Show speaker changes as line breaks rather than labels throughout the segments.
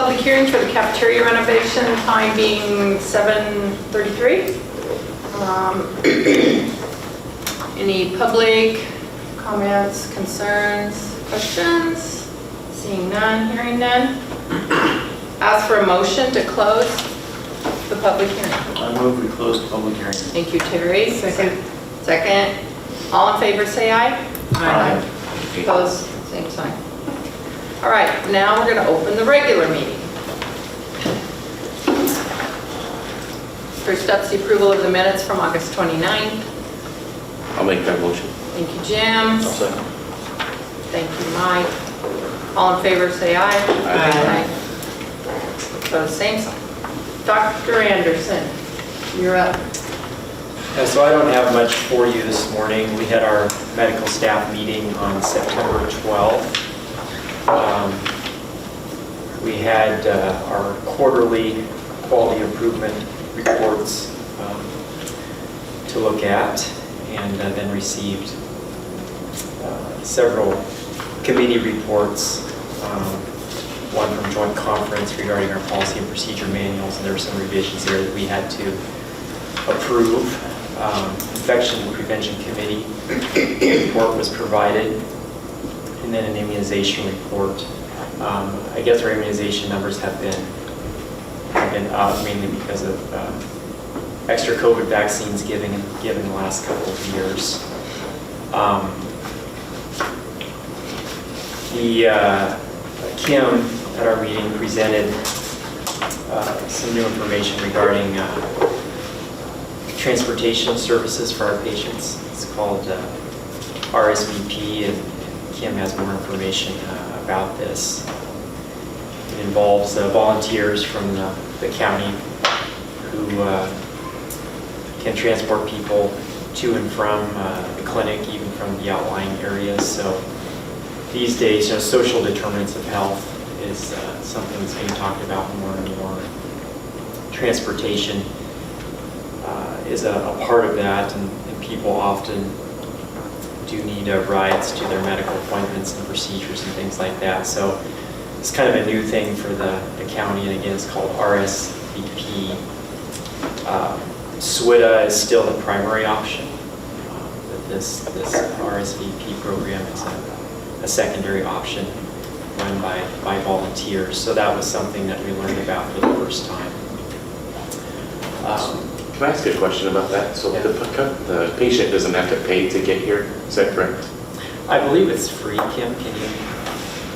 public hearing for the cafeteria renovation, time being 7:33. Any public comments, concerns, questions? Seeing none, hearing none. Ask for a motion to close the public hearing.
I move we close the public hearing.
Thank you, Terry.
Second.
Second. All in favor, say aye.
Aye.
Opposed, same sign. All right, now we're going to open the regular meeting. First up's the approval of the minutes from August 29th.
I'll make that motion.
Thank you, Jim.
I'll second.
Thank you, Mike. All in favor, say aye.
Aye.
Opposed, same sign. Dr. Anderson, you're up.
Yeah, so I don't have much for you this morning. We had our medical staff meeting on September 12th. We had our quarterly quality improvement reports to look at, and then received several committee reports, one from joint conference regarding our policy and procedure manuals, and there were some revisions there that we had to approve. Infection Prevention Committee report was provided, and then an immunization report. I guess our immunization numbers have been up mainly because of extra COVID vaccines given the last couple of years. Kim at our meeting presented some new information regarding transportation services for our patients. It's called RSVP, and Kim has more information about this. It involves volunteers from the county who can transport people to and from the clinic, even from the outlying areas. So these days, social determinants of health is something that's being talked about more and more. Transportation is a part of that, and people often do need rides to their medical appointments and procedures and things like that. So it's kind of a new thing for the county, and again, it's called RSVP. SWITA is still the primary option, but this RSVP program is a secondary option run by volunteers. So that was something that we learned about for the first time.
Can I ask a question about that? So the patient doesn't have to pay to get here, is that correct?
I believe it's free. Kim, can you?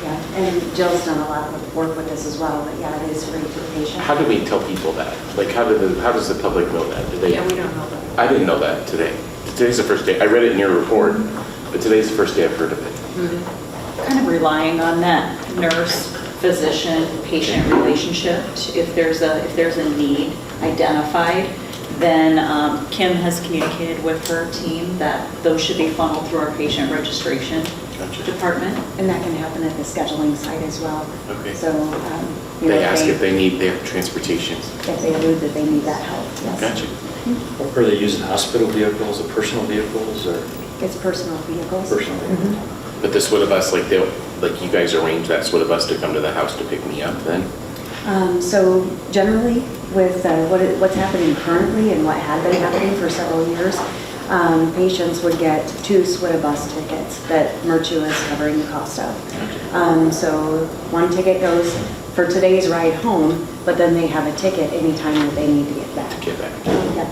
Yeah, and Jill's done a lot of work with this as well, but yeah, it is free to the patient.
How do we tell people that? Like, how does the public know that?
Yeah, we don't know that.
I didn't know that today. Today's the first day. I read it in your report, but today's the first day I've heard of it.
Kind of relying on that nurse-physician-patient relationship. If there's a need identified, then Kim has communicated with her team that those should be funneled through our patient registration department.
And that can happen at the scheduling site as well.
Okay.
So
They ask if they need their transportation.
If they allude that they need that help, yes.
Gotcha.
Are they using hospital vehicles or personal vehicles or
It's personal vehicles.
personal vehicles?
But the SWITA bus, like you guys arrange that SWITA bus to come to the house to pick me up then?
So generally, with what's happening currently and what had been happening for several years, patients would get 2 SWITA bus tickets that Myrtue is covering the cost of. So one ticket goes for today's ride home, but then they have a ticket anytime that they need to get back.
Get back.
Yeah.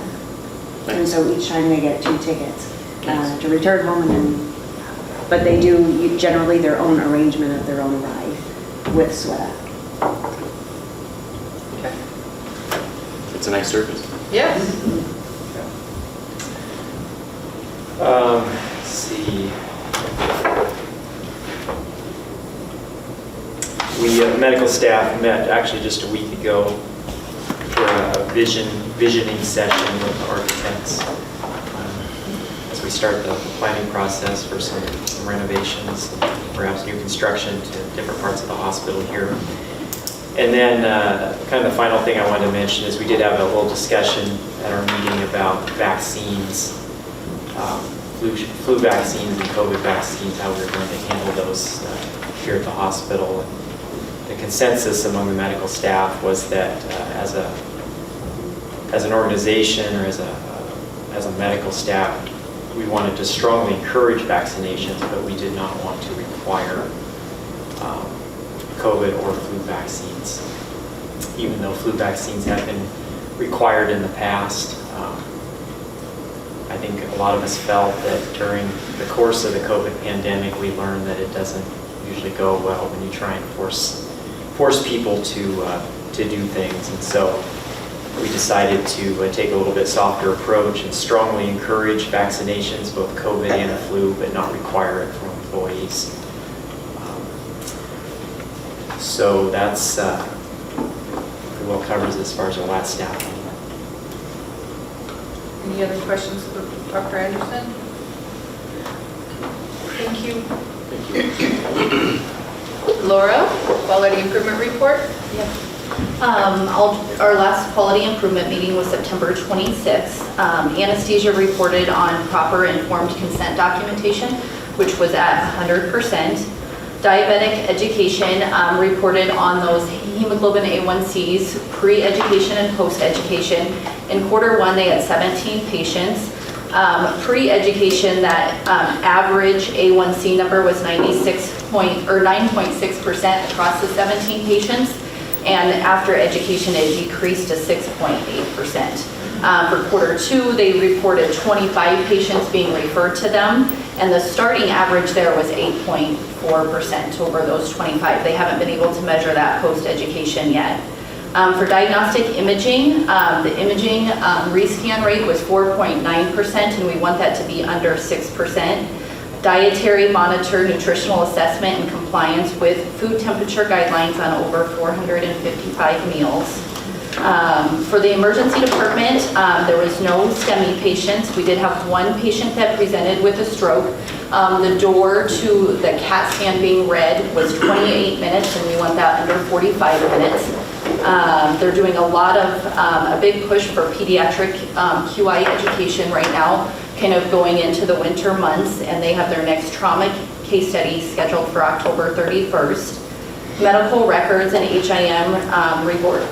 And so each time they get 2 tickets to return home, and then, but they do generally their own arrangement of their own ride with SWITA.
Okay.
It's a nice service.
Yes.
Let's see. We, medical staff, met actually just a week ago for a visioning session with architects as we start the planning process for some renovations, perhaps new construction to different parts of the hospital here. And then kind of the final thing I wanted to mention is we did have a little discussion at our meeting about vaccines, flu vaccines and COVID vaccines, how we're going to handle those here at the hospital. And the consensus among the medical staff was that as an organization or as a medical staff, we wanted to strongly encourage vaccinations, but we did not want to require COVID or flu vaccines. Even though flu vaccines have been required in the past, I think a lot of us felt that during the course of the COVID pandemic, we learned that it doesn't usually go well when you try and force people to do things. And so we decided to take a little bit softer approach and strongly encourage vaccinations, both COVID and the flu, but not require it from employees. So that's pretty well covers as far as our last staff.
Any other questions for Dr. Anderson? Thank you. Laura, quality improvement report?
Our last quality improvement meeting was September 26th. Anesthesia reported on proper informed consent documentation, which was at 100%. Diabetic education reported on those hemoglobin A1Cs, pre-education and post-education. In Q1, they had 17 patients. Pre-education, that average A1C number was 9.6% across the 17 patients. And after education, it decreased to 6.8%. For Q2, they reported 25 patients being referred to them, and the starting average there was 8.4% over those 25. They haven't been able to measure that post-education yet. For diagnostic imaging, the imaging rescan rate was 4.9%, and we want that to be under 6%. Dietary monitor, nutritional assessment, and compliance with food temperature guidelines on over 455 meals. For the emergency department, there was no STEMI patients. We did have one patient that presented with a stroke. The door to the CAT scan being read was 28 minutes, and we want that under 45 minutes. They're doing a lot of, a big push for pediatric QI education right now, kind of going into the winter months, and they have their next trauma case study scheduled for October 31st. Medical records and HIM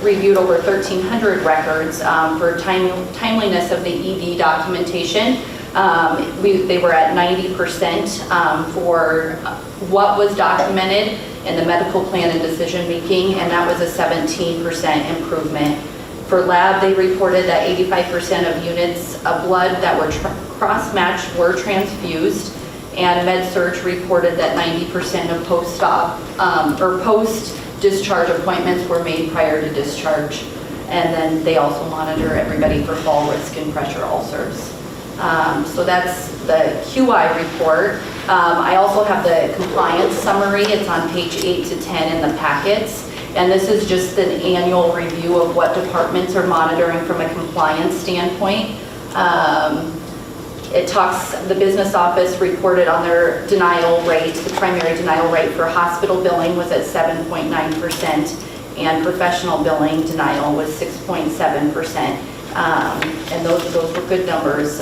reviewed over 1,300 records for timeliness of the ED documentation. They were at 90% for what was documented in the medical plan and decision making, and that was a 17% improvement. For lab, they reported that 85% of units of blood that were cross-matched were transfused, and MedSurg reported that 90% of post-op or post-discharge appointments were made prior to discharge. And then they also monitor everybody for fall risk and pressure ulcers. So that's the QI report. I also have the compliance summary. It's on page 8 to 10 in the packets. And this is just an annual review of what departments are monitoring from a compliance standpoint. It talks, the business office reported on their denial rate. The primary denial rate for hospital billing was at 7.9%, and professional billing denial was 6.7%. And those were good numbers.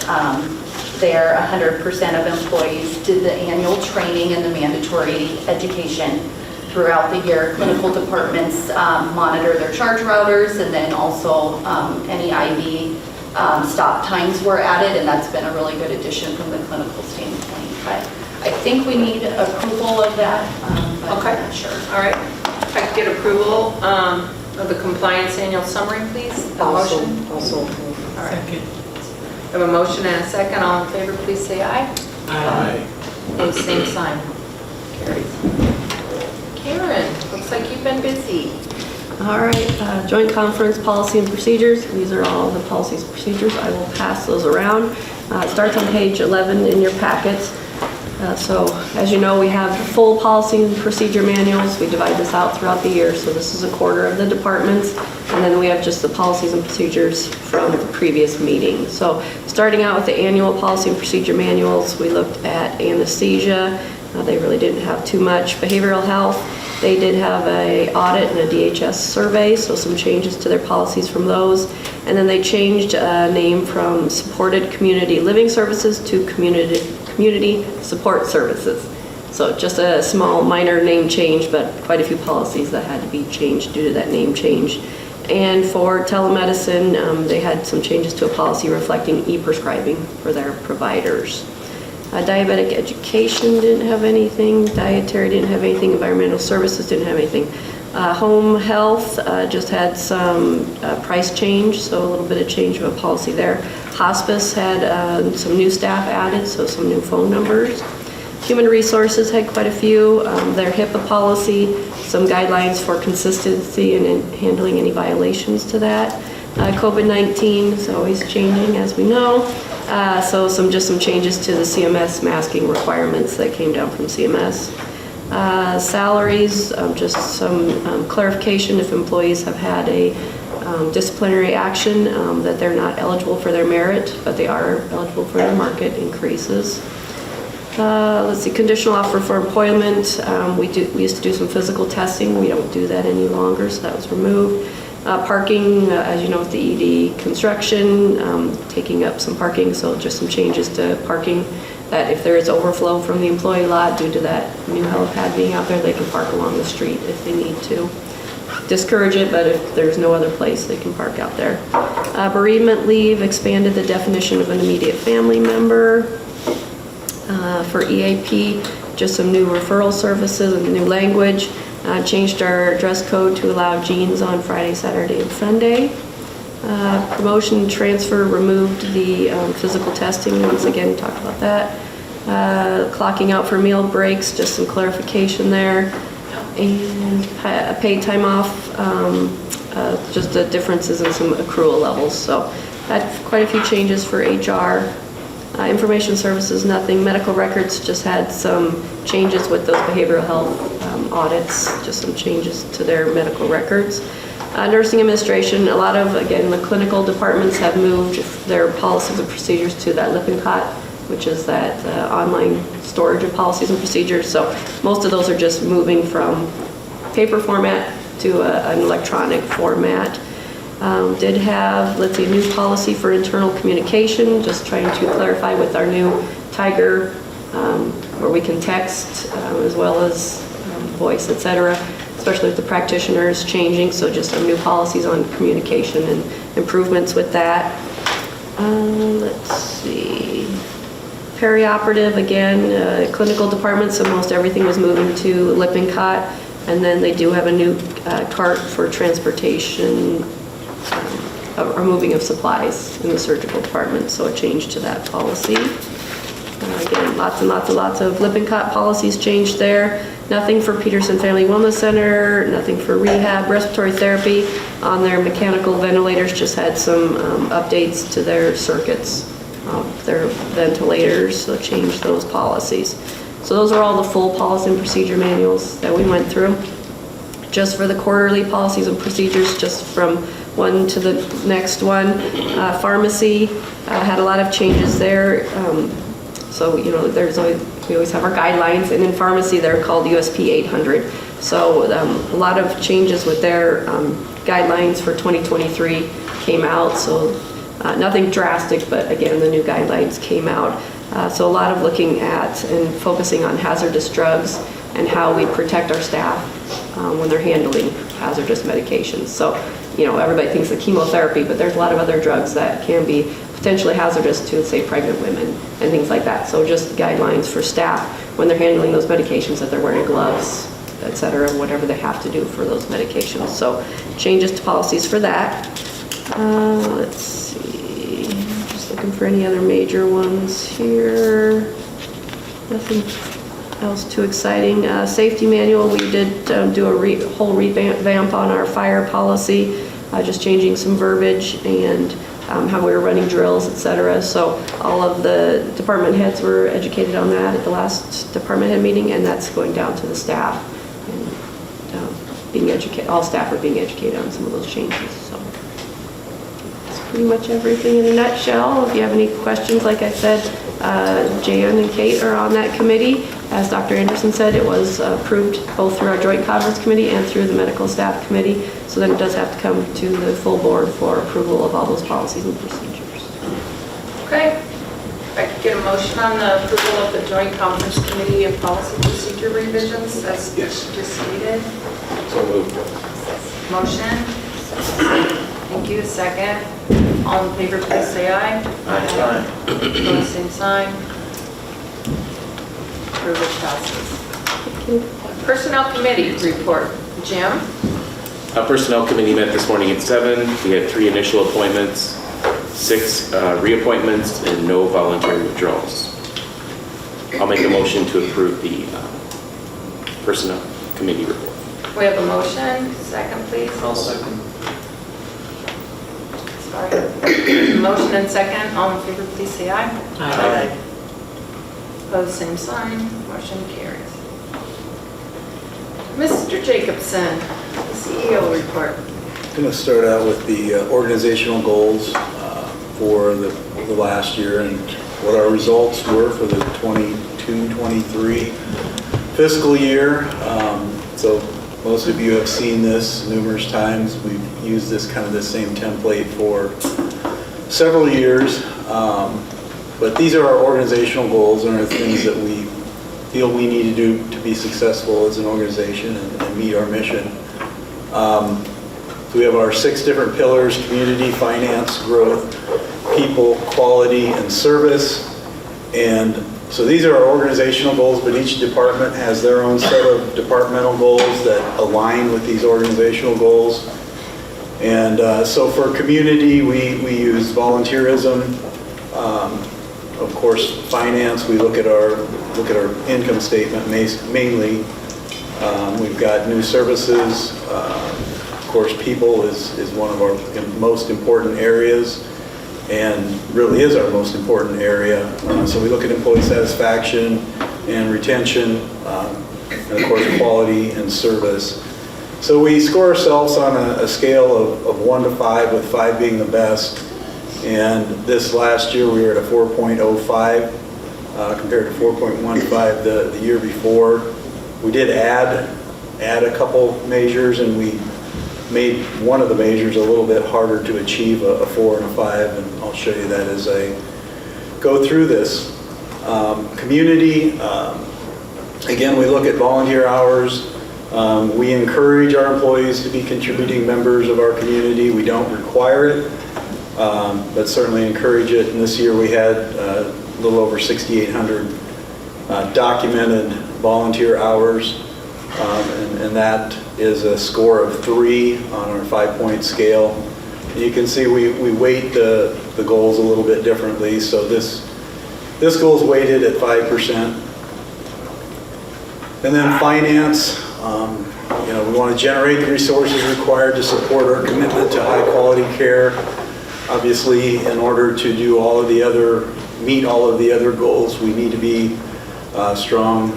There, 100% of employees did the annual training and the mandatory education throughout the year. Clinical departments monitor their charge routers, and then also any IV stop times were added, and that's been a really good addition from the clinical standpoint. But I think we need approval of that, but
Okay.
I'm not sure.
All right. If I could get approval of the compliance annual summary, please. A motion?
Also.
All right. We have a motion and a second. All in favor, please say aye.
Aye.
Opposed, same sign. Carries. Karen, looks like you've been busy.
All right, joint conference policy and procedures. These are all the policies and procedures. I will pass those around. It starts on page 11 in your packets. So as you know, we have full policy and procedure manuals. We divide this out throughout the year. So this is a quarter of the departments. And then we have just the policies and procedures from the previous meeting. So starting out with the annual policy and procedure manuals, we looked at anesthesia. They really didn't have too much. Behavioral health, they did have an audit and a DHS survey, so some changes to their policies from those. And then they changed name from supported community living services to community support services. So just a small minor name change, but quite a few policies that had to be changed due to that name change. And for telemedicine, they had some changes to a policy reflecting e-prescribing for their providers. Diabetic education didn't have anything, dietary didn't have anything, environmental services didn't have anything. Home health just had some price change, so a little bit of change of a policy there. Hospice had some new staff added, so some new phone numbers. Human resources had quite a few. Their HIPAA policy, some guidelines for consistency and in handling any violations to that. COVID-19 is always changing, as we know. So just some changes to the CMS masking requirements that came down from CMS. Salaries, just some clarification if employees have had a disciplinary action that they're not eligible for their merit, but they are eligible for their market increases. Let's see, conditional offer for employment. We used to do some physical testing. We don't do that any longer, so that was removed. Parking, as you know, with the ED construction, taking up some parking, so just some changes to parking, that if there is overflow from the employee lot due to that new helipad being out there, they can park along the street if they need to. Discourage it, but if there's no other place, they can park out there. Bereavement leave, expanded the definition of an immediate family member. For EAP, just some new referral services and new language. Changed our dress code to allow jeans on Friday, Saturday, and Sunday. Promotion transfer, removed the physical testing. Once again, talked about that. Clocking out for meal breaks, just some clarification there. And paid time off, just the differences in some accrual levels. So had quite a few changes for HR. Information services, nothing. Medical records just had some changes with those behavioral health audits, just some changes to their medical records. Nursing administration, a lot of, again, the clinical departments have moved their policies and procedures to that Lippincott, which is that online storage of policies and procedures. So most of those are just moving from paper format to an electronic format. Did have, let's see, a new policy for internal communication, just trying to clarify with our new Tiger, where we can text as well as voice, etc., especially with the practitioners changing, so just some new policies on communication and improvements with that. Let's see. Perioperative, again, clinical departments, so most everything was moving to Lippincott, and then they do have a new cart for transportation, removing of supplies in the surgical department, so a change to that policy. Again, lots and lots of Lippincott policies changed there. Nothing for Peterson Family Wellness Center, nothing for rehab, respiratory therapy. On their mechanical ventilators, just had some updates to their circuits, their ventilators, so changed those policies. So those are all the full policy and procedure manuals that we went through. Just for the quarterly policies and procedures, just from one to the next one. Pharmacy had a lot of changes there. So, you know, we always have our guidelines, and in pharmacy they're called USP 800. So a lot of changes with their guidelines for 2023 came out. So nothing drastic, but again, the new guidelines came out. So a lot of looking at and focusing on hazardous drugs and how we protect our staff when they're handling hazardous medications. So, you know, everybody thinks of chemotherapy, but there's a lot of other drugs that can be potentially hazardous to, say, pregnant women and things like that. So just guidelines for staff when they're handling those medications, that they're wearing gloves, et cetera, whatever they have to do for those medications. So changes to policies for that. Let's see, just looking for any other major ones here. Nothing else too exciting. Safety manual, we did do a whole revamp on our fire policy, just changing some verbiage and how we were running drills, etc. So all of the department heads were educated on that at the last department head meeting, and that's going down to the staff. And being educated, all staff are being educated on some of those changes. So that's pretty much everything in a nutshell. If you have any questions, like I said, Jan and Kate are on that committee. As Dr. Anderson said, it was approved both through our Joint Conference Committee and through the Medical Staff Committee. So then it does have to come to the full board for approval of all those policies and procedures.
Great. If I could get a motion on the approval of the Joint Conference Committee and Policy Procedure revisions as
Yes.
just stated.
So moved.
Motion. Thank you. Second. All in favor, please say aye.
Aye.
Opposed, same sign. Privilege passes. Personnel Committee report. Jim?
Personnel Committee met this morning at 7. We had 3 initial appointments, 6 reappointments, and no voluntary withdrawals. I'll make a motion to approve the Personnel Committee report.
We have a motion. Second, please.
I'll second.
Sorry. Motion and second. All in favor, please say aye.
Aye.
Opposed, same sign. Motion carries. Mr. Jacobson, the CEO report.
I'm going to start out with the organizational goals for the last year and what our results were for the 22-23 fiscal year. So most of you have seen this numerous times. We've used this kind of the same template for several years. But these are our organizational goals and are things that we feel we need to do to be successful as an organization and meet our mission. So we have our 6 different pillars: community, finance, growth, people, quality, and service. And so these are our organizational goals, but each department has their own set of departmental goals that align with these organizational goals. And so for community, we use volunteerism. Of course, finance, we look at our income statement mainly. We've got new services. Of course, people is one of our most important areas and really is our most important area. So we look at employee satisfaction and retention, and of course, quality and service. So we score ourselves on a scale of 1 to 5, with 5 being the best. And this last year, we were at a 4.05 compared to 4.15 the year before. We did add a couple measures, and we made one of the measures a little bit harder to achieve, a 4 and a 5, and I'll show you that as I go through this. Community, again, we look at volunteer hours. We encourage our employees to be contributing members of our community. We don't require it, but certainly encourage it. And this year we had a little over 6,800 documented volunteer hours, and that is a score of 3 on our 5-point scale. And you can see we weight the goals a little bit differently. So this goal is weighted at 5%. And then finance, we want to generate the resources required to support our commitment to high quality care. Obviously, in order to do meet all of the other goals, we need to be strong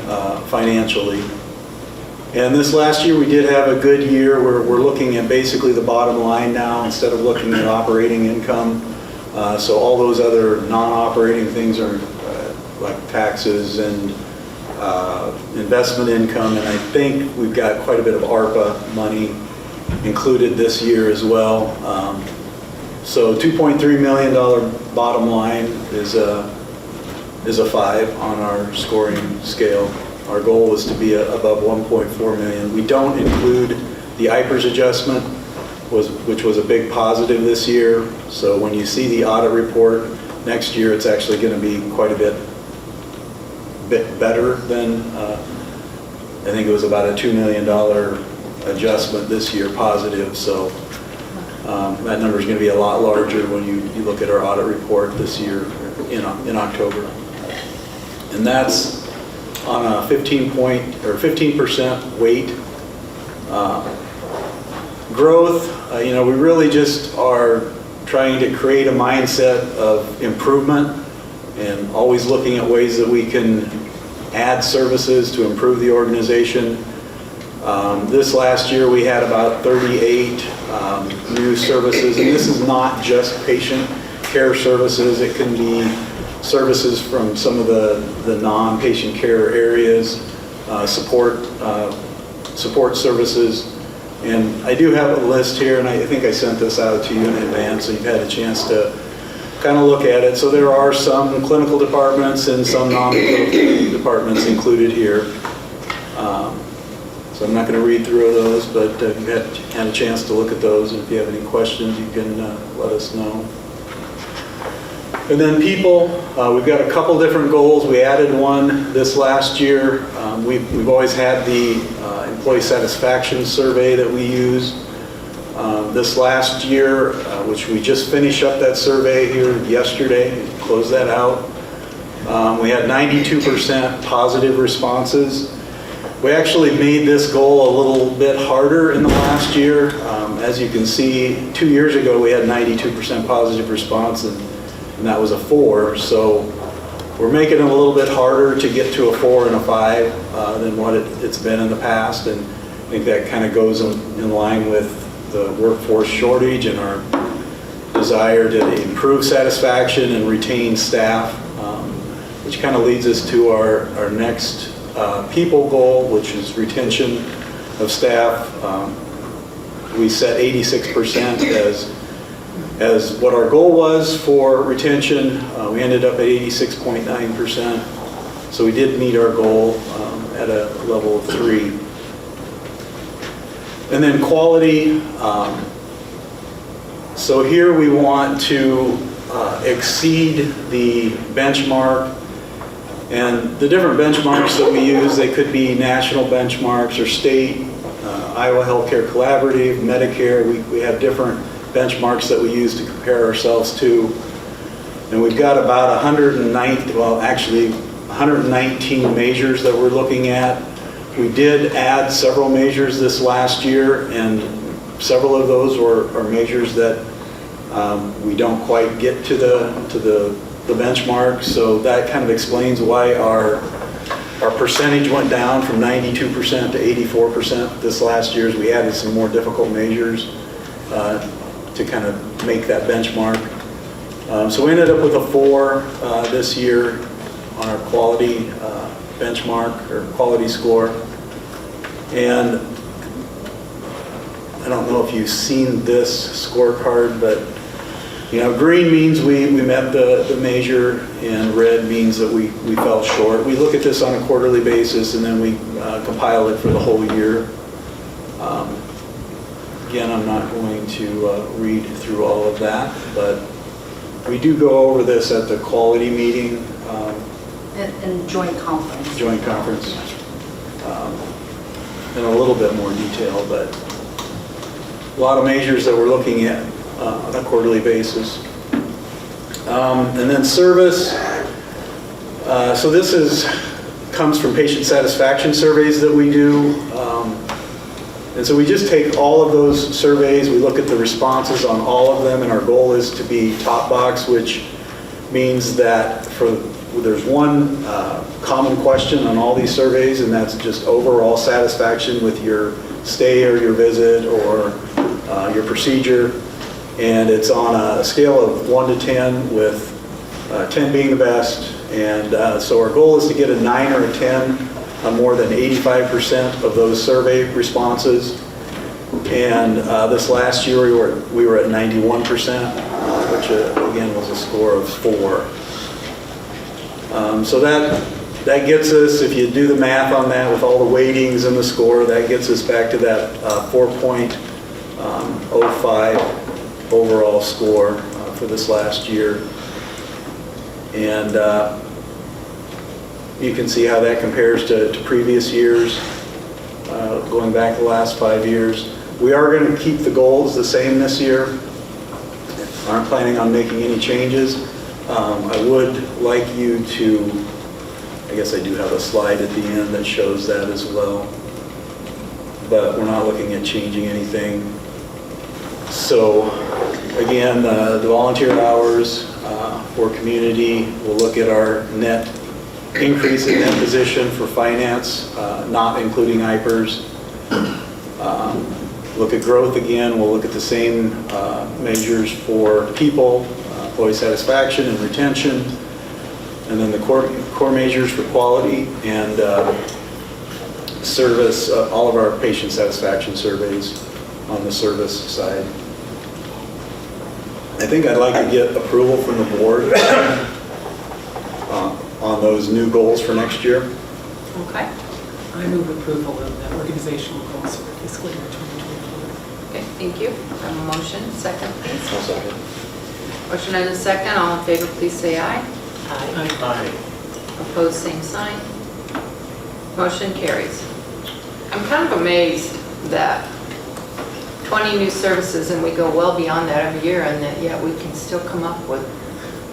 financially. And this last year, we did have a good year. We're looking at basically the bottom line now instead of looking at operating income. So all those other non-operating things are like taxes and investment income, and I think we've got quite a bit of ARPA money included this year as well. So $2.3 million bottom line is a 5 on our scoring scale. Our goal was to be above 1.4 million. We don't include the IPERS adjustment, which was a big positive this year. So when you see the audit report next year, it's actually going to be quite a bit better than, I think it was about a $2 million adjustment this year positive. So that number is going to be a lot larger when you look at our audit report this year in October. And that's on a 15% weight. Growth, we really just are trying to create a mindset of improvement and always looking at ways that we can add services to improve the organization. This last year we had about 38 new services, and this is not just patient care services. It can be services from some of the non-patient care areas, support services. And I do have a list here, and I think I sent this out to you in advance, so you've had a chance to kind of look at it. So there are some clinical departments and some non-clinical departments included here. So I'm not going to read through those, but if you had a chance to look at those, and if you have any questions, you can let us know. And then people, we've got a couple different goals. We added one this last year. We've always had the employee satisfaction survey that we use. This last year, which we just finished up that survey here yesterday, closed that out. We had 92% positive responses. We actually made this goal a little bit harder in the last year. As you can see, 2 years ago we had 92% positive response, and that was a 4. So we're making it a little bit harder to get to a 4 and a 5 than what it's been in the past, and I think that kind of goes in line with the workforce shortage and our desire to improve satisfaction and retain staff, which kind of leads us to our next people goal, which is retention of staff. We set 86% as what our goal was for retention. We ended up at 86.9%. So we did meet our goal at a level of 3. And then quality. So here we want to exceed the benchmark. And the different benchmarks that we use, they could be national benchmarks or state, Iowa Healthcare Collaborative, Medicare. We have different benchmarks that we use to compare ourselves to. And we've got about 119 measures that we're looking at. We did add several measures this last year, and several of those are measures that we don't quite get to the benchmark. So that kind of explains why our percentage went down from 92% to 84% this last year, as we added some more difficult measures to kind of make that benchmark. So we ended up with a 4 this year on our quality benchmark or quality score. And I don't know if you've seen this scorecard, but green means we met the measure, and red means that we fell short. We look at this on a quarterly basis, and then we compile it for the whole year. Again, I'm not going to read through all of that, but we do go over this at the quality meeting.
And joint conference.
Joint conference. In a little bit more detail, but a lot of measures that we're looking at on a quarterly basis. And then service. So this comes from patient satisfaction surveys that we do. And so we just take all of those surveys, we look at the responses on all of them, and our goal is to be top box, which means that there's one common question on all these surveys, and that's just overall satisfaction with your stay or your visit or your procedure. And it's on a scale of 1 to 10, with 10 being the best. And so our goal is to get a 9 or a 10 on more than 85% of those survey responses. And this last year we were at 91%, which again was a score of 4. So that gets us, if you do the math on that with all the weightings and the score, that gets us back to that 4.05 overall score for this last year. And you can see how that compares to previous years, going back the last 5 years. We are going to keep the goals the same this year. Aren't planning on making any changes. I would like you to, I guess I do have a slide at the end that shows that as well, but we're not looking at changing anything. So again, the volunteer hours for community, we'll look at our net increase in net position for finance, not including IPERS. Look at growth again, we'll look at the same measures for people, employee satisfaction and retention, and then the core measures for quality and service, all of our patient satisfaction surveys on the service side. I think I'd like to get approval from the board on those new goals for next year.
Okay.
I move approval of the organizational goals for fiscal year 2024.
Okay, thank you. A motion, second, please.
I'll second.
Motion and a second. All in favor, please say aye.
Aye.
Opposed, same sign. Motion carries. I'm kind of amazed that 20 new services, and we go well beyond that every year, and that yet we can still come up with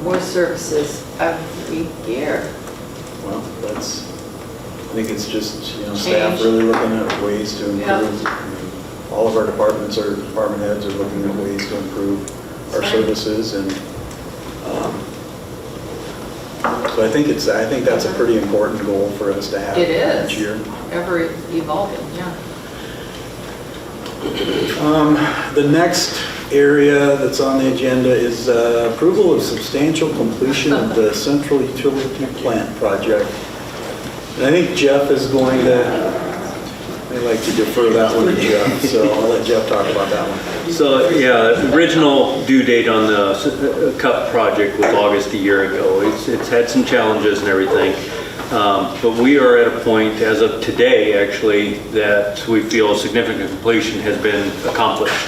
more services every year.
Well, that's, I think it's just, you know,
Change.
staff really looking at ways to
Yeah.
improve. All of our departments or department heads are looking at ways to improve our
Right.
services, and so I think that's a pretty important goal for us to have
It is.
each year.
Ever evolving, yeah.
The next area that's on the agenda is approval of substantial completion of the central utility plant project. And I think Jeff is going to, I'd like to defer that one to Jeff, so I'll let Jeff talk about that one.
So, yeah, the original due date on the CUP project was August a year ago. It's had some challenges and everything. But we are at a point, as of today, actually, that we feel significant completion has been accomplished.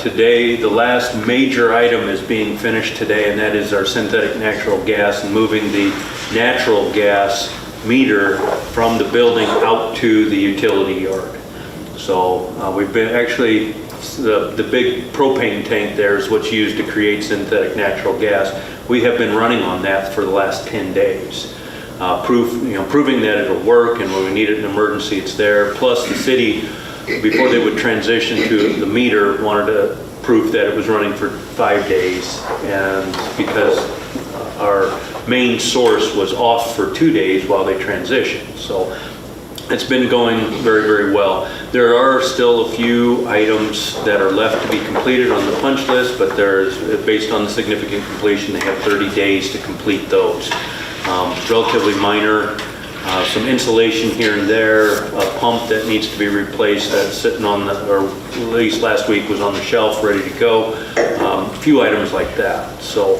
Today, the last major item is being finished today, and that is our synthetic natural gas and moving the natural gas meter from the building out to the utility yard. So we've been actually, the big propane tank there is what's used to create synthetic natural gas. We have been running on that for the last 10 days. Proving that it'll work, and when we need it in emergency, it's there. Plus the city, before they would transition to the meter, wanted to prove that it was running for 5 days. And because our main source was off for 2 days while they transitioned. So it's been going very, very well. There are still a few items that are left to be completed on the punch list, but there's, based on the significant completion, they have 30 days to complete those. Relatively minor, some insulation here and there, a pump that needs to be replaced that's sitting on the, or at least last week was on the shelf ready to go. A few items like that. So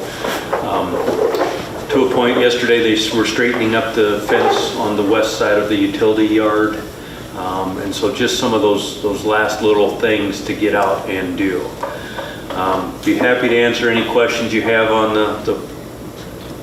to a point, yesterday they were straightening up the fence on the west side of the utility yard. And so just some of those last little things to get out and do. Be happy to answer any questions you have on the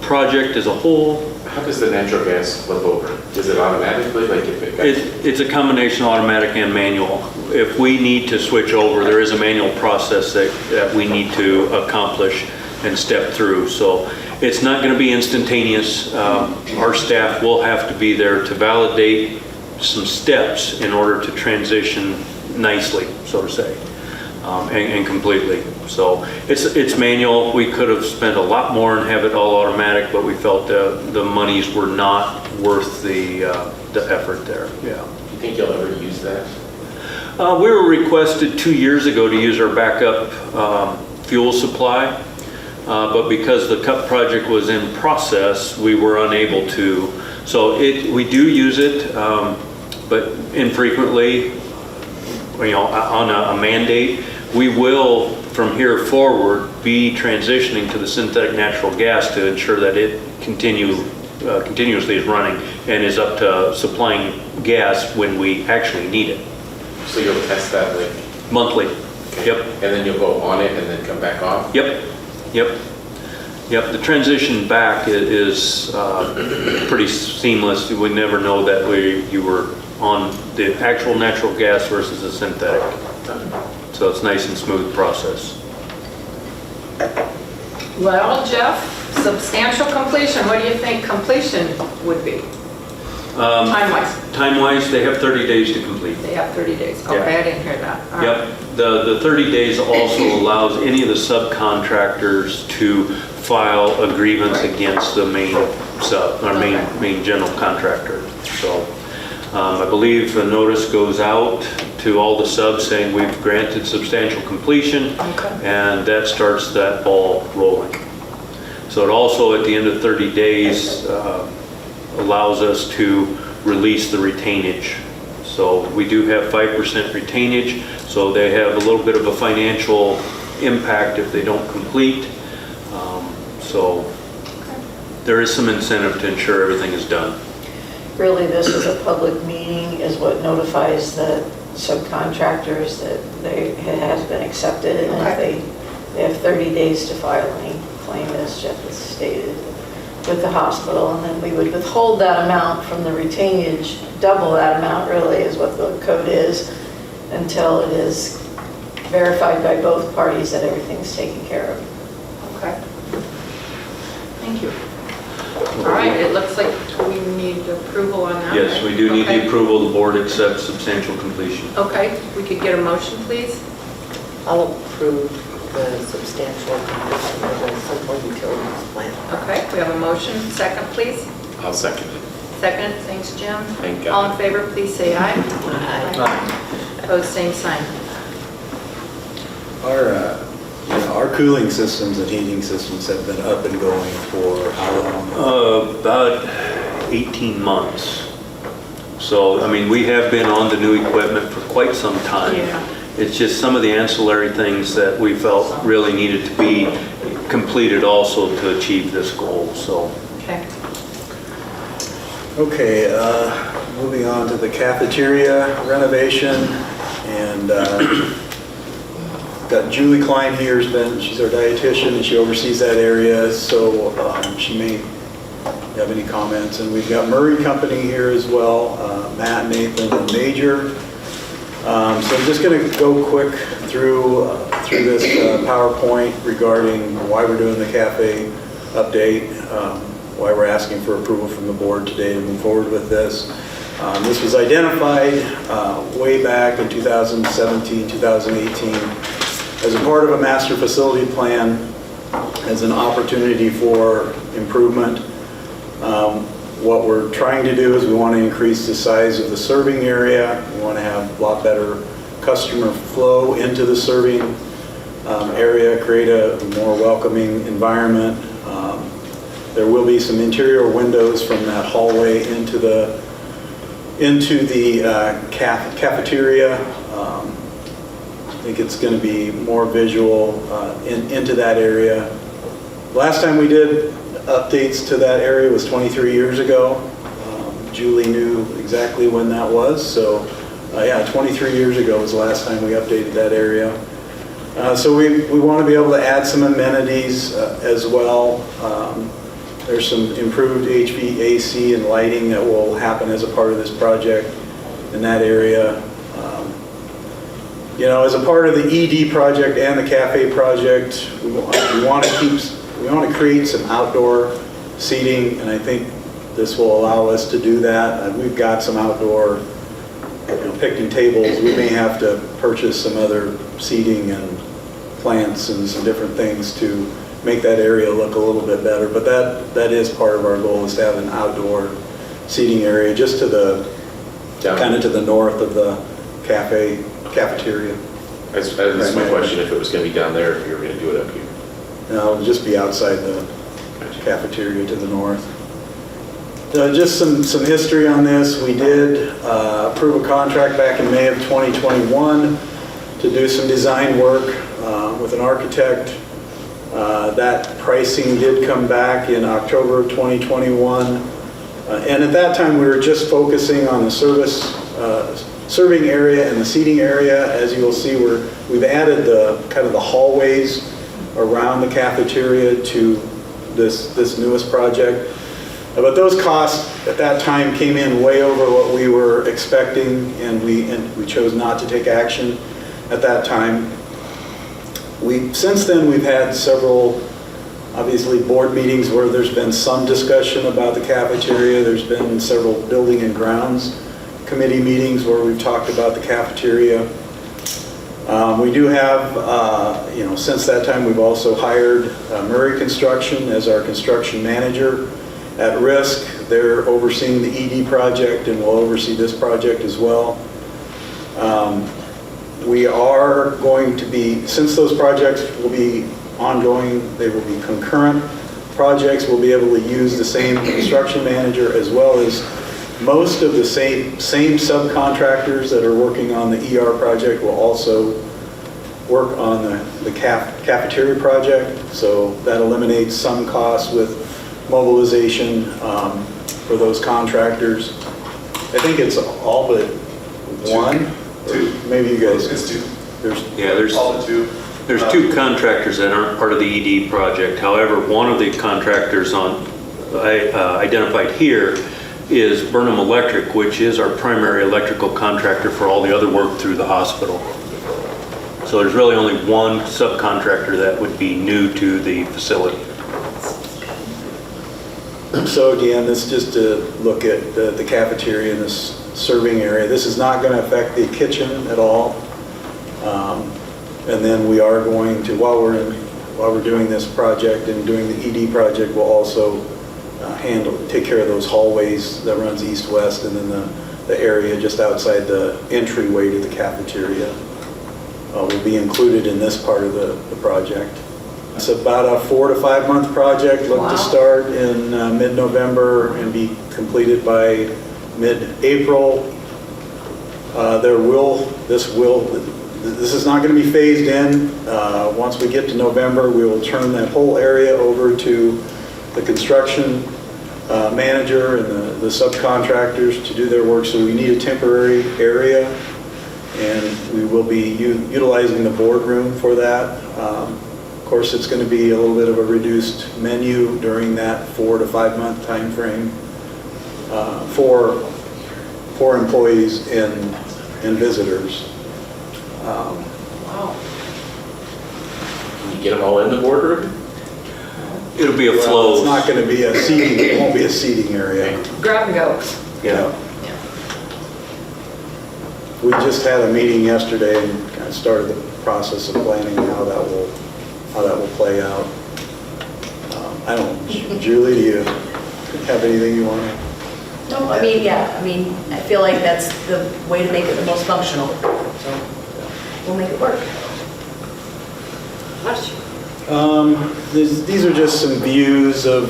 project as a whole.
How does the natural gas flip over? Is it automatically, like if it got...
It's a combination automatic and manual. If we need to switch over, there is a manual process that we need to accomplish and step through. So it's not going to be instantaneous. Our staff will have to be there to validate some steps in order to transition nicely, so to say, and completely. So it's manual. We could have spent a lot more and have it all automatic, but we felt the monies were not worth the effort there. Yeah.
Do you think you'll ever use that?
We were requested 2 years ago to use our backup fuel supply, but because the CUP project was in process, we were unable to. So we do use it, but infrequently, on a mandate. We will, from here forward, be transitioning to the synthetic natural gas to ensure that it continuously is running and is up to supplying gas when we actually need it.
So you'll test that like...
Monthly.
Okay.
Yep.
And then you'll go on it and then come back off?
Yep. The transition back is pretty seamless. We never know that you were on the actual natural gas versus the synthetic. So it's a nice and smooth process.
Well, Jeff, substantial completion, what do you think completion would be? Time-wise?
Time-wise, they have 30 days to complete.
They have 30 days.
Yeah.
Okay, I didn't hear that. All right.
Yep. The 30 days also allows any of the subcontractors to file a grievance against the main main general contractor. So I believe a notice goes out to all the subs saying we've granted substantial completion, and that starts that ball rolling. So it also, at the end of 30 days, allows us to release the retainage. So we do have 5% retainage, so they have a little bit of a financial impact if they don't complete. So there is some incentive to ensure everything is done.
Really, this is a public meeting is what notifies the subcontractors that it has been accepted, and if they have 30 days to file any claim, as Jeff has stated, with the hospital, and then we would withhold that amount from the retainage, double that amount really is what the code is, until it is verified by both parties that everything's taken care of.
Okay. Thank you. All right, it looks like we need approval on that.
Yes, we do need
Okay.
the approval. The board accepts substantial completion.
Okay, we could get a motion, please?
I'll approve the substantial completion of the central utilities plan.
Okay, we have a motion. Second, please.
I'll second it.
Second, thanks, Jim.
Thank God.
All in favor, please say aye.
Aye.
Opposed, same sign.
Our cooling systems and heating systems have been up and going for how long?
About 18 months. So, I mean, we have been on the new equipment for quite some time.
Yeah.
It's just some of the ancillary things that we felt really needed to be completed also to achieve this goal, so.
Okay.
Okay, moving on to the cafeteria renovation, and got Julie Klein here, she's our dietitian, and she oversees that area, so she may have any comments. And we've got Murray Company here as well, Matt, Nathan, and Major. So I'm just going to go quick through this PowerPoint regarding why we're doing the cafe update, why we're asking for approval from the board today to move forward with this. This was identified way back in 2017, 2018 as a part of a master facility plan as an opportunity for improvement. What we're trying to do is we want to increase the size of the serving area. We want to have a lot better customer flow into the serving area, create a more welcoming environment. There will be some interior windows from that hallway into the cafeteria. I think it's going to be more visual into that area. Last time we did updates to that area was 23 years ago. Julie knew exactly when that was, so yeah, 23 years ago was the last time we updated that area. So we want to be able to add some amenities as well. There's some improved HVAC and lighting that will happen as a part of this project in that area. You know, as a part of the ED project and the cafe project, we want to create some outdoor seating, and I think this will allow us to do that. We've got some outdoor picnic tables. We may have to purchase some other seating and plants and some different things to make that area look a little bit better. But that is part of our goal, is to have an outdoor seating area just to the kind of to the north of the cafeteria.
That's my question, if it was going to be down there, if you were going to do it up here.
No, it'll just be outside the cafeteria to the north. Just some history on this. We did approve a contract back in May of 2021 to do some design work with an architect. That pricing did come back in October of 2021. And at that time, we were just focusing on the serving area and the seating area. As you will see, we've added the kind of the hallways around the cafeteria to this newest project. But those costs at that time came in way over what we were expecting, and we chose not to take action at that time. Since then, we've had several, obviously, board meetings where there's been some discussion about the cafeteria. There's been several building and grounds committee meetings where we've talked about the cafeteria. We do have, since that time, we've also hired Murray Construction as our construction manager. At Risk, they're overseeing the ED project and will oversee this project as well. We are going to be, since those projects will be ongoing, they will be concurrent projects, we'll be able to use the same construction manager as well as most of the same subcontractors that are working on the ER project will also work on the cafeteria project, so that eliminates some costs with mobilization for those contractors. I think it's all but one.
Two.
Maybe you guys.
It's two.
There's
All the two.
There's two contractors that aren't part of the ED project. However, one of the contractors identified here is Burnham Electric, which is our primary electrical contractor for all the other work through the hospital. So there's really only one subcontractor that would be new to the facility.
So again, this is just to look at the cafeteria and this serving area. This is not going to affect the kitchen at all. And then we are going to, while we're doing this project and doing the ED project, we'll also take care of those hallways that runs east-west, and then the area just outside the entryway to the cafeteria will be included in this part of the project. It's about a 4 to 5 month project. Look to start in mid-November and be completed by mid-April. This is not going to be phased in. Once we get to November, we will turn that whole area over to the construction manager and the subcontractors to do their work. So we need a temporary area, and we will be utilizing the boardroom for that. Of course, it's going to be a little bit of a reduced menu during that 4 to 5 month time frame for employees and visitors.
Wow.
You get them all in the boardroom?
It'll be a flow.
It's not going to be a seating, it won't be a seating area.
Grab and go.
Yeah. We just had a meeting yesterday and kind of started the process of planning how that will play out. I don't, Julie, do you have anything you want to?
No, I mean, I feel like that's the way to make it the most functional, so we'll make it work.
These are just some views of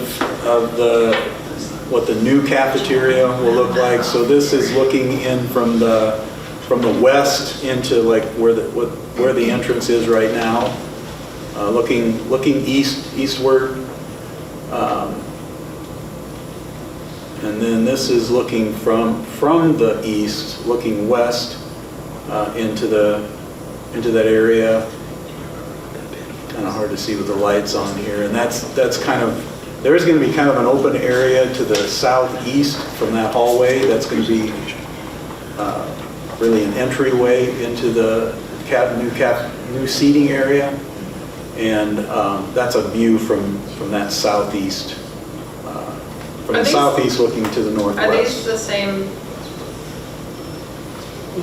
what the new cafeteria will look like. So this is looking in from the west into like where the entrance is right now, looking eastward. And then this is looking from the east, looking west into that area. Kind of hard to see with the lights on here, and that's kind of, there is going to be kind of an open area to the southeast from that hallway. That's going to be really an entryway into the new seating area, and that's a view from that southeast. From the southeast looking to the northwest.
Are these the same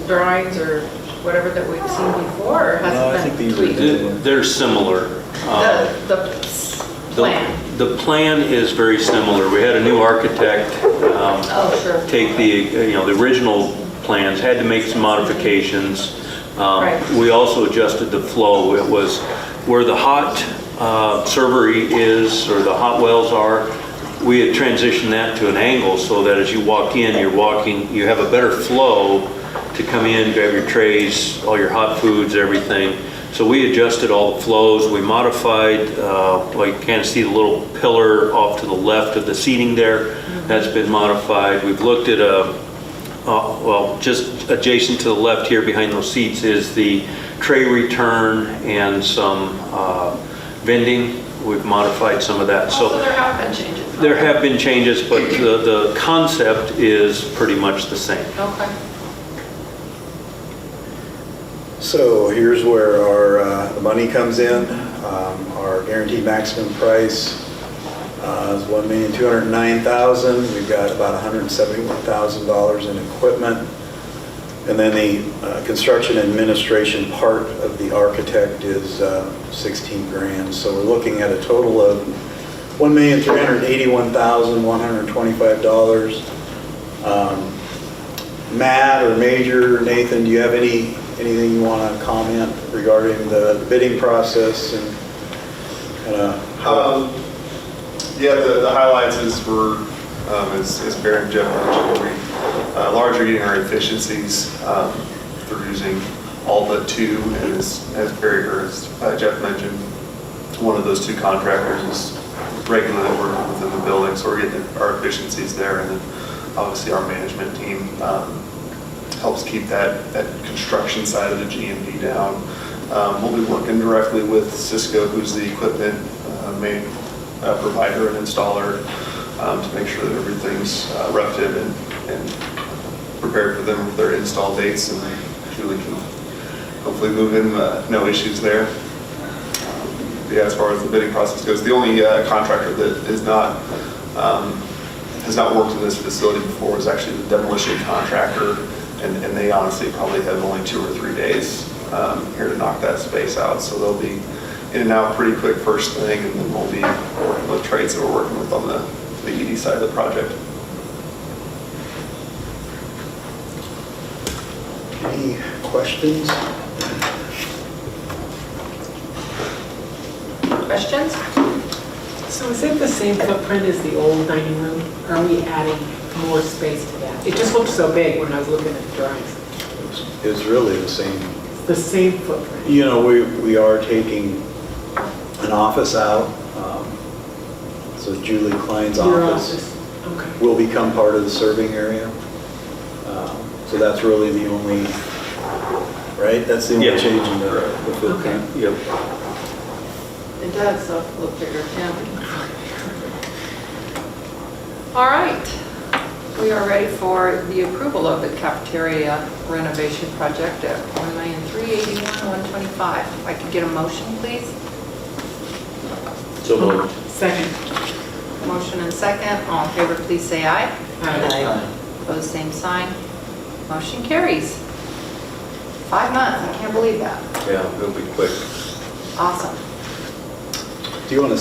drawings or whatever that we've seen before, or has it been tweaked?
They're similar.
The plan.
The plan is very similar. We had a new architect take the original plans, had to make some modifications. We also adjusted the flow. It was where the hot servery is, or the hot wells are. We had transitioned that to an angle so that as you walk in, you have a better flow to come in, grab your trays, all your hot foods, everything. So we adjusted all the flows. We modified, like you can see the little pillar off to the left of the seating there. That's been modified. We've looked at just adjacent to the left here behind those seats is the tray return and some vending. We've modified some of that.
So there have been changes.
There have been changes, but the concept is pretty much the same.
Okay.
So here's where the money comes in. Our guaranteed maximum price is $1,209,000. We've got about $171,000 in equipment. And then the construction administration part of the architect is 16 grand. So we're looking at a total of $1,381,125. Matt or Major, Nathan, do you have anything you want to comment regarding the bidding process and
Yeah, the highlights is we're, as Barry and Jeff mentioned, largely getting our efficiencies through using all but two, and as Barry or as Jeff mentioned, one of those two contractors is regularly working within the building, so we're getting our efficiencies there, and then obviously our management team helps keep that construction side of the GMP down. We'll be working directly with Cisco, who's the equipment main provider and installer, to make sure that everything's roughed-in and prepared for them for their install dates, and Julie can hopefully move in, no issues there. Yeah, as far as the bidding process goes, the only contractor that has not worked in this facility before is actually the demolition contractor, and they honestly probably have only 2 or 3 days here to knock that space out. So they'll be in and out pretty quick first thing, and then we'll be working with trades that we're working with on the ED side of the project.
Any questions?
Questions?
So is it the same footprint as the old dining room? Or are we adding more space to that? It just looked so big when I was looking at the drawings.
It's really the same.
The same footprint.
You know, we are taking an office out, so Julie Klein's
Your
office
Okay.
will become part of the serving area. So that's really the only, right? That's the only
Yeah.
change in the footprint.
Yep.
It does look bigger, yeah. All right, we are ready for the approval of the cafeteria renovation project at $1,381,125. If I could get a motion, please?
So moved.
Second.
Motion and second. All in favor, please say aye.
Aye.
Opposed, same sign. Motion carries. 5 months, I can't believe that.
Yeah, it'll be quick.
Awesome.
Do you want to,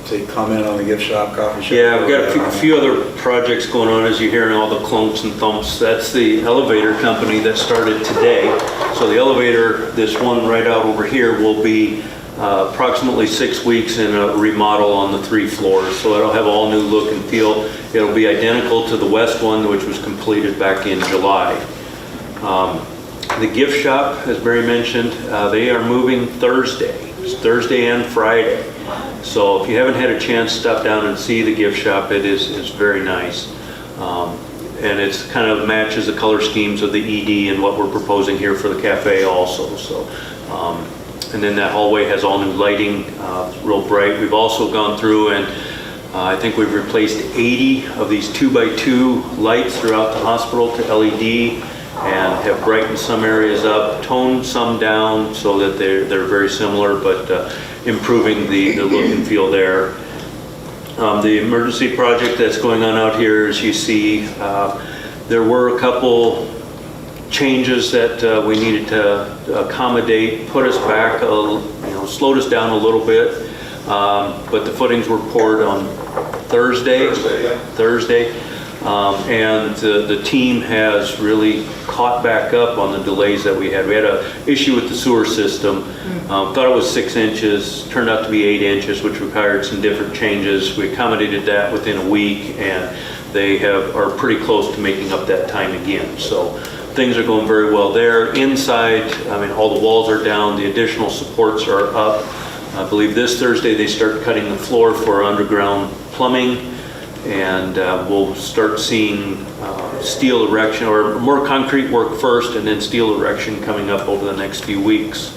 say comment on the gift shop, coffee shop?
Yeah, we've got a few other projects going on, as you hear, and all the clumps and thumps. That's the elevator company that started today. So the elevator, this one right out over here, will be approximately 6 weeks in a remodel on the 3 floors. So it'll have all new look and feel. It'll be identical to the west one, which was completed back in July. The gift shop, as Barry mentioned, they are moving Thursday. It's Thursday and Friday. So if you haven't had a chance, stop down and see the gift shop. It's very nice. And it's kind of matches the color schemes of the ED and what we're proposing here for the cafe also. So, and then that hallway has all new lighting, real bright. We've also gone through and I think we've replaced 80 of these 2x2 lights throughout the hospital to LED, and have brightened some areas up, toned some down so that they're very similar, but improving the look and feel there. The emergency project that's going on out here, as you see, there were a couple changes that we needed to accommodate, put us back, slowed us down a little bit, but the footings were poured on Thursday. And the team has really caught back up on the delays that we had. We had an issue with the sewer system. Thought it was 6 inches, turned out to be 8 inches, which required some different changes. We accommodated that within a week, and they are pretty close to making up that time again. So things are going very well there. Inside, all the walls are down, the additional supports are up. I believe this Thursday they start cutting the floor for underground plumbing. And we'll start seeing steel erection, or more concrete work first, and then steel erection coming up over the next few weeks.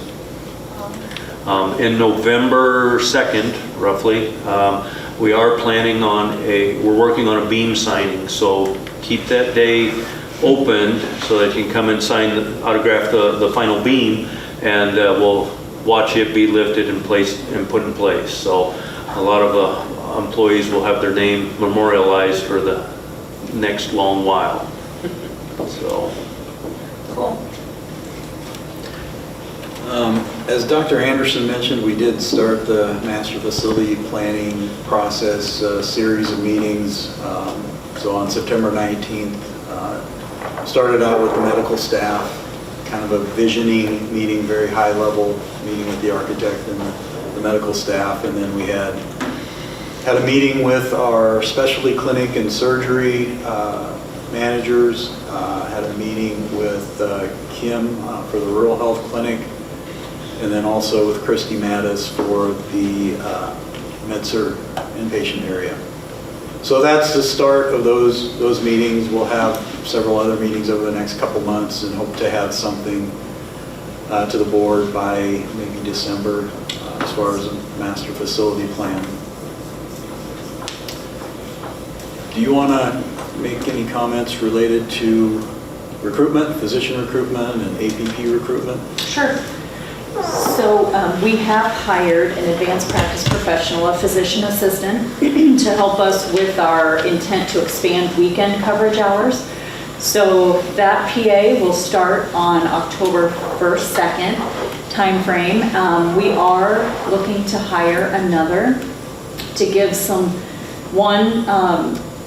In November 2nd, roughly, we are planning on we're working on a beam signing, so keep that day open so that you can come and autograph the final beam, and we'll watch it be lifted and placed and put in place. So a lot of employees will have their name memorialized for the next long while. So,
Cool.
As Dr. Anderson mentioned, we did start the master facility planning process, series of meetings. So on September 19th, started out with the medical staff, kind of a visioning meeting, very high level meeting with the architect and the medical staff, and then we had a meeting with our specialty clinic and surgery managers, had a meeting with Kim for the rural health clinic, and then also with Christy Mattis for the MedSurg inpatient area. So that's the start of those meetings. We'll have several other meetings over the next couple months and hope to have something to the board by maybe December as far as a master facility plan. Do you want to make any comments related to recruitment, physician recruitment, and APP recruitment?
Sure. So we have hired an advanced practice professional, a physician assistant, to help us with our intent to expand weekend coverage hours. So that PA will start on October 1st, 2nd timeframe. We are looking to hire another to give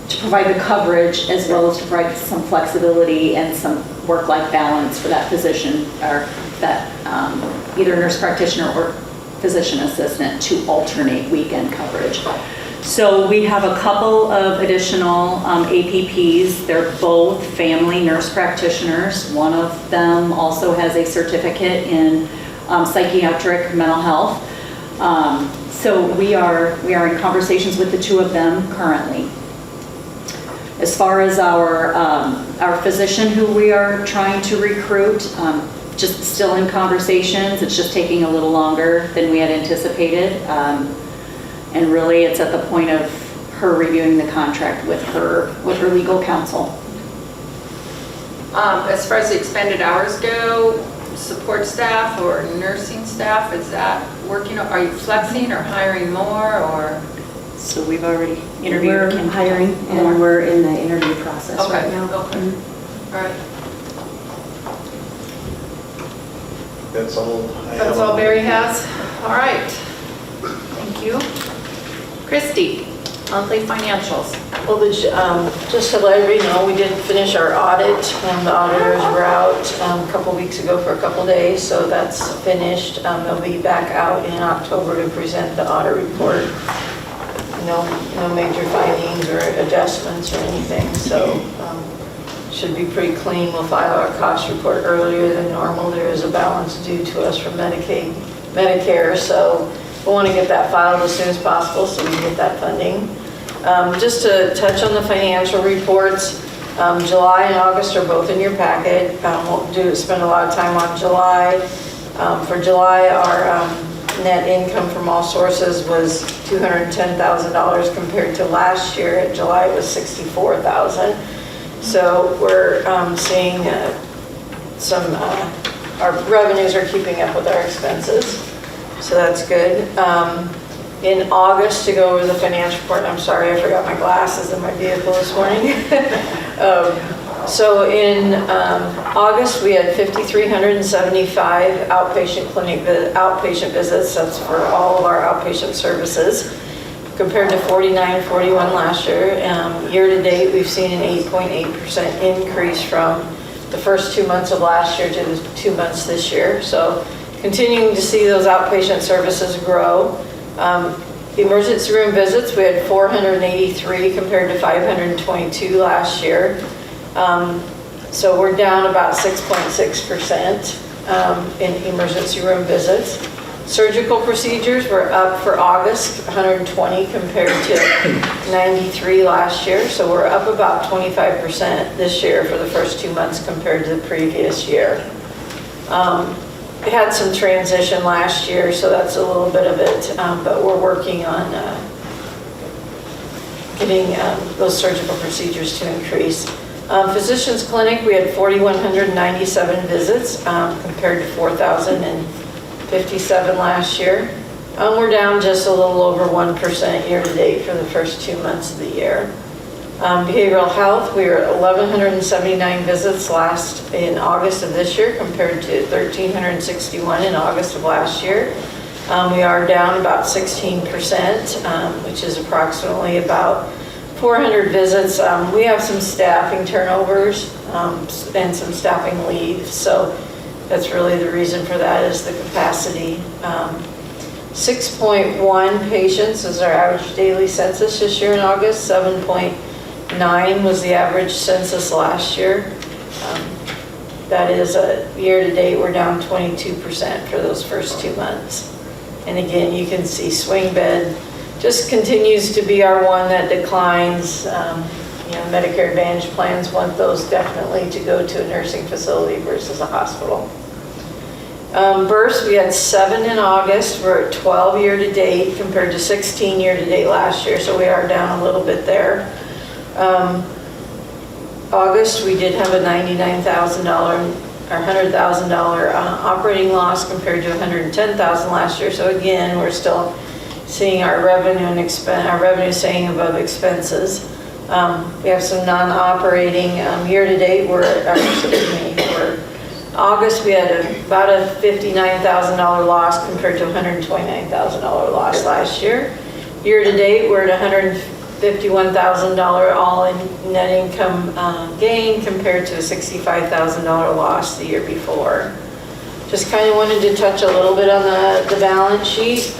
to provide the coverage as well as to provide some flexibility and some work-life balance for that physician or that either nurse practitioner or physician assistant to alternate weekend coverage. So we have a couple of additional APPs. They're both family nurse practitioners. One of them also has a certificate in psychiatric mental health. So we are in conversations with the two of them currently. As far as our physician who we are trying to recruit, just still in conversations. It's just taking a little longer than we had anticipated. And really it's at the point of her reviewing the contract with her legal counsel.
As far as the expanded hours go, support staff or nursing staff, is that working? Are you flexing or hiring more or?
So we've already interviewed.
We're hiring and we're in the interview process right now.
Okay.
Mhm.
All right.
That's all I have.
That's all Barry has? All right. Thank you. Christy, monthly financials.
Well, just to let everybody know, we did finish our audit. The auditors were out a couple weeks ago for a couple days, so that's finished. They'll be back out in October to present the audit report. No major findings or adjustments or anything, so should be pretty clean. We'll file our cost report earlier than normal. There is a balance due to us from Medicare, so we want to get that filed as soon as possible so we can get that funding. Just to touch on the financial reports, July and August are both in your packet. Won't spend a lot of time on July. For July, our net income from all sources was $210,000 compared to last year. In July, it was $64,000. So we're seeing our revenues are keeping up with our expenses. So that's good. In August, to go over the financial report, I'm sorry, I forgot my glasses in my vehicle this morning. So in August, we had 5,375 outpatient visits. That's for all of our outpatient services, compared to 4,941 last year. Year to date, we've seen an 8.8% increase from the first 2 months of last year to the 2 months this year. So continuing to see those outpatient services grow. Emergency room visits, we had 483 compared to 522 last year. So we're down about 6.6% in emergency room visits. Surgical procedures were up for August, 120 compared to 93 last year. So we're up about 25% this year for the first 2 months compared to the previous year. We had some transition last year, so that's a little bit of it, but we're working on getting those surgical procedures to increase. Physicians clinic, we had 4,197 visits compared to 4,057 last year. We're down just a little over 1% year to date for the first 2 months of the year. Behavioral health, we were at 1,179 visits in August of this year compared to 1,361 in August of last year. We are down about 16%, which is approximately about 400 visits. We have some staffing turnovers and some staffing leaves, so that's really the reason for that is the capacity. 6.1 patients is our average daily census this year in August, 7.8 9 was the average census last year. That is, year-to-date, we're down 22% for those first 2 months. And again, you can see swing bed just continues to be our one that declines. Medicare Advantage plans want those definitely to go to a nursing facility versus a hospital. Births, we had 7 in August. We're at 12 year-to-date compared to 16 year-to-date last year, so we are down a little bit there. August, we did have a $99,000 or $100,000 operating loss compared to $110,000 last year. So again, we're still seeing our revenue and our revenue staying above expenses. We have some non-operating year-to-date. For August, we had about a $59,000 loss compared to a $129,000 loss last year. Year-to-date, we're at $151,000 all-in net income gain compared to a $65,000 loss the year before. Just kind of wanted to touch a little bit on the balance sheet.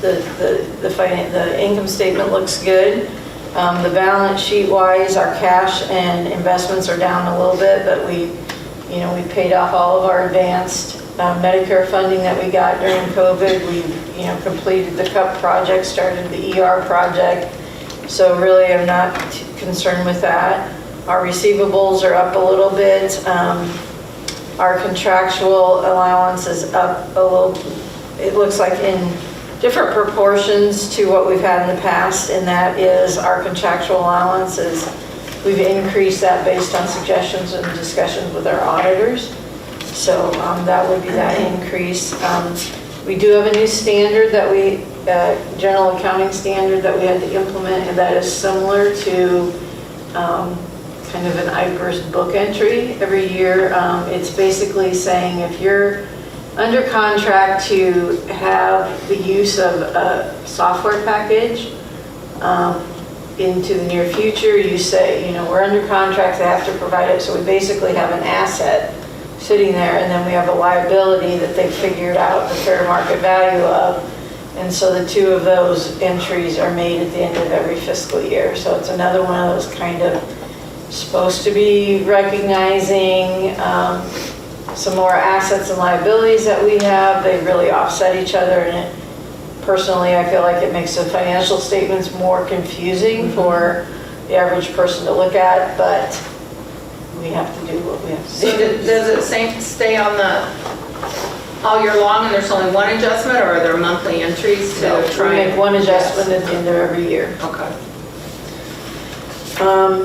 The income statement looks good. The balance sheet wise, our cash and investments are down a little bit, but we paid off all of our advanced Medicare funding that we got during COVID. We completed the CUP project, started the ER project. So really, I'm not concerned with that. Our receivables are up a little bit. Our contractual allowance is up a little. It looks like in different proportions to what we've had in the past, and that is our contractual allowances. We've increased that based on suggestions and discussions with our auditors. So that would be that increase. We do have a new standard that general accounting standard that we had to implement, and that is similar to kind of an IPERS book entry every year. It's basically saying if you're under contract to have the use of a software package into the near future, you say, we're under contract, they have to provide it. So we basically have an asset sitting there, and then we have a liability that they figured out the fair market value of. And so the two of those entries are made at the end of every fiscal year. So it's another one of those kind of supposed to be recognizing some more assets and liabilities that we have. They really offset each other, and personally, I feel like it makes the financial statements more confusing for the average person to look at, but we have to do what we have to do.
So does it stay on all year long, and there's only one adjustment, or are there monthly entries to try?
We make one adjustment at the end of every year.
Okay.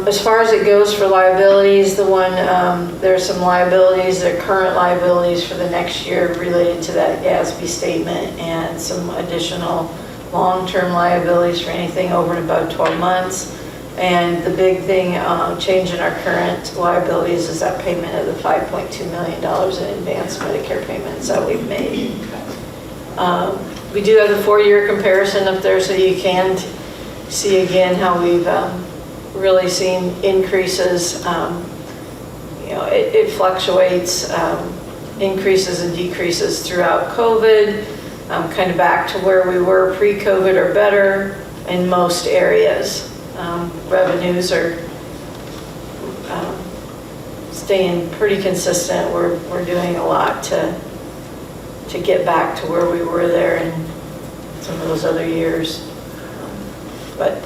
As far as it goes for liabilities, there's some liabilities, they're current liabilities for the next year related to that GASB statement, and some additional long-term liabilities for anything over and above 12 months. And the big thing, change in our current liabilities is that payment of the $5.2 million in advanced Medicare payments that we've made. We do have the 4-year comparison up there, so you can see again how we've really seen increases. It fluctuates, increases and decreases throughout COVID, kind of back to where we were pre-COVID or better in most areas. Revenues are staying pretty consistent. We're doing a lot to get back to where we were there in some of those other years. But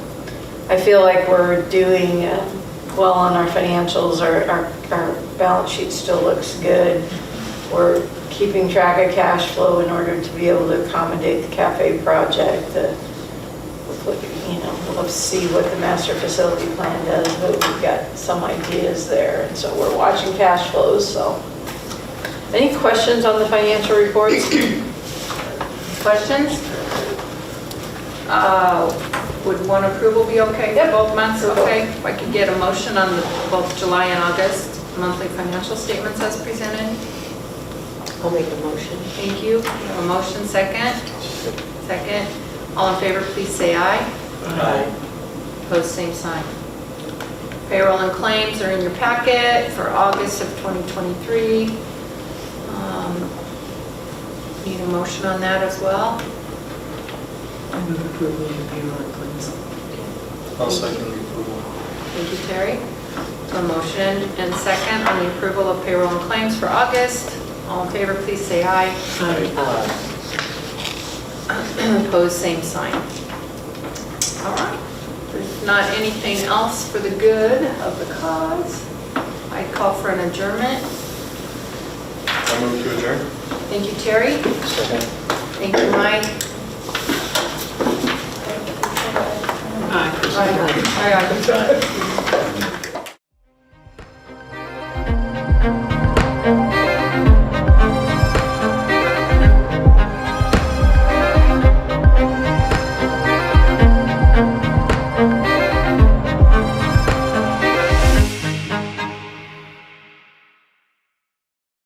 I feel like we're doing well on our financials. Our balance sheet still looks good. We're keeping track of cash flow in order to be able to accommodate the cafe project. We'll see what the master facility plan does, but we've got some ideas there, and so we're watching cash flows. So, any questions on the financial reports?
Questions? Would one approval be okay for both months? Okay, if I could get a motion on both July and August monthly financial statements as presented.
I'll make a motion.
Thank you. We have a motion, second. Second. All in favor, please say aye.
Aye.
Opposed, same sign. Payroll and claims are in your packet for August of 2023. Need a motion on that as well?
I move approval of the payroll and claims.
I'll second the approval.
Thank you, Terry. So a motion and second on the approval of payroll and claims for August. All in favor, please say aye. Opposed, same sign. All right. There's not anything else for the good of the cause. I call for an adjournment.
I move to adjourn.
Thank you, Terry.
Second.
Thank you, Mike.
Aye.
Aye. Aye.